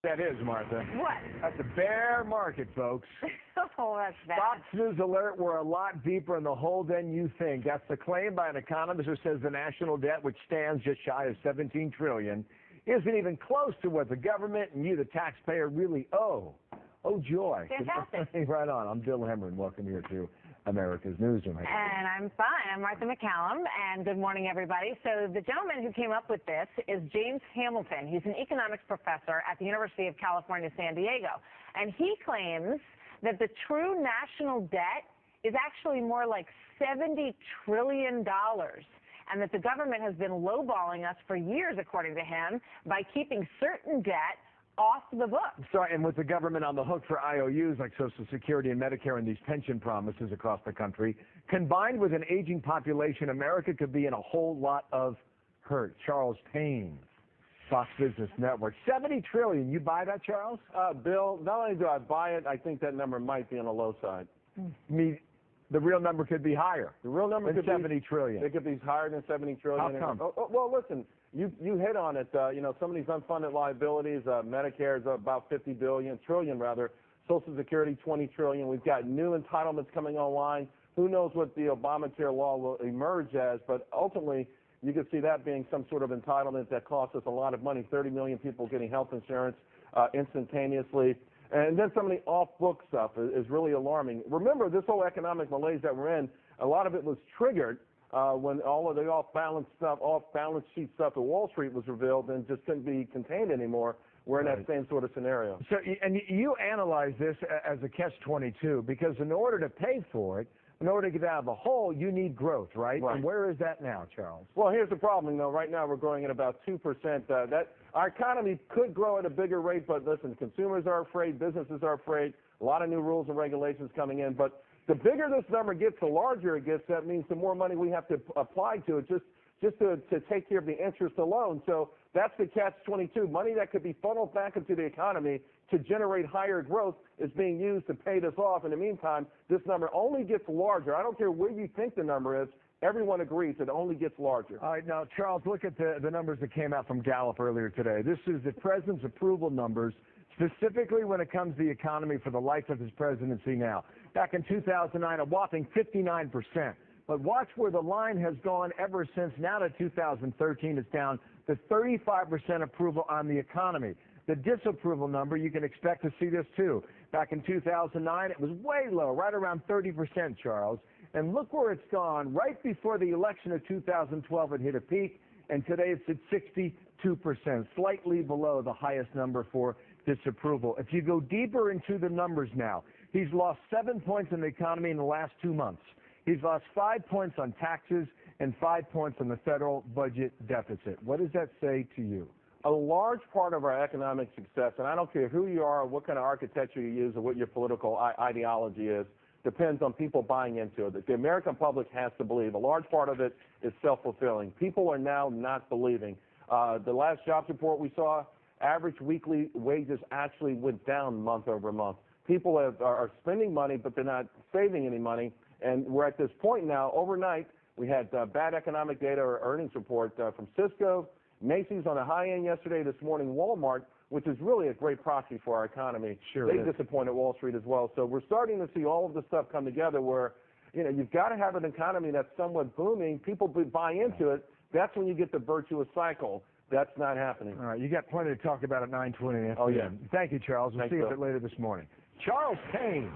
That is, Martha. What? That's a bear market, folks. Oh, that's bad. Fox News alert, we're a lot deeper in the hole than you think. That's the claim by an economist who says the national debt, which stands just shy of $17 trillion, isn't even close to what the government and you, the taxpayer, really owe. Oh, joy. Fantastic. Right on. I'm Bill Hemmer, and welcome here to America's Newsroom. And I'm fine. I'm Martha McCallum, and good morning, everybody. So the gentleman who came up with this is James Hamilton. He's an economics professor at the University of California, San Diego. And he claims that the true national debt is actually more like $70 trillion. And that the government has been lowballing us for years, according to him, by keeping certain debt off the books. Sorry, and with the government on the hook for IOUs like Social Security and Medicare and these pension promises across the country, combined with an aging population, America could be in a whole lot of hurt. Charles Payne, Fox Business Network. $70 trillion. You buy that, Charles? Bill, not only do I buy it, I think that number might be on the low side. I mean, the real number could be higher. The real number could $70 trillion. It could be higher than $70 trillion. How come? Well, listen, you hit on it. Some of these unfunded liabilities, Medicare is about $50 trillion. Social Security, $20 trillion. We've got new entitlements coming online. Who knows what the Obamacare law will emerge as, but ultimately, you could see that being some sort of entitlement that costs us a lot of money. 30 million people getting health insurance instantaneously. And then some of the off-book stuff is really alarming. Remember, this whole economic malaise that we're in, a lot of it was triggered when all of the off-balance sheet stuff at Wall Street was revealed and just couldn't be contained anymore. We're in that same sort of scenario. So, and you analyze this as a catch-22 because in order to pay for it, in order to get out of the hole, you need growth, right? And where is that now, Charles? Well, here's the problem, though. Right now, we're growing at about 2%. Our economy could grow at a bigger rate, but listen, consumers are afraid, businesses are afraid, a lot of new rules and regulations coming in. But the bigger this number gets, the larger it gets. That means the more money we have to apply to it just to take care of the interest alone. So that's the catch-22. Money that could be funneled back into the economy to generate higher growth is being used to pay this off. In the meantime, this number only gets larger. I don't care where you think the number is. Everyone agrees it only gets larger. All right, now, Charles, look at the numbers that came out from Gallup earlier today. This is the president's approval numbers, specifically when it comes to the economy for the life of his presidency now. Back in 2009, a whopping 59%. But watch where the line has gone ever since now to 2013. It's down to 35% approval on the economy. The disapproval number, you can expect to see this too. Back in 2009, it was way low, right around 30%, Charles. And look where it's gone. Right before the election of 2012, it hit a peak, and today it's at 62%, slightly below the highest number for disapproval. If you go deeper into the numbers now, he's lost 7 points in the economy in the last 2 months. He's lost 5 points on taxes and 5 points on the federal budget deficit. What does that say to you? A large part of our economic success, and I don't care who you are or what kind of architecture you use or what your political ideology is, depends on people buying into it. The American public has to believe. A large part of it is self-fulfilling. People are now not believing. The last jobs report we saw, average weekly wages actually went down month over month. People are spending money, but they're not saving any money. And we're at this point now, overnight, we had bad economic data or earnings report from Cisco, Macy's on the high end yesterday, this morning Walmart, which is really a great proxy for our economy. Sure they disappointed Wall Street as well. So we're starting to see all of this stuff come together where, you've got to have an economy that's somewhat booming. People buy into it. That's when you get the virtuous cycle. That's not happening. All right, you got plenty to talk about at 9:20 a.m. Oh, yeah. Thank you, Charles. We'll Thanks, see you a Bill. bit later this morning. Charles Payne.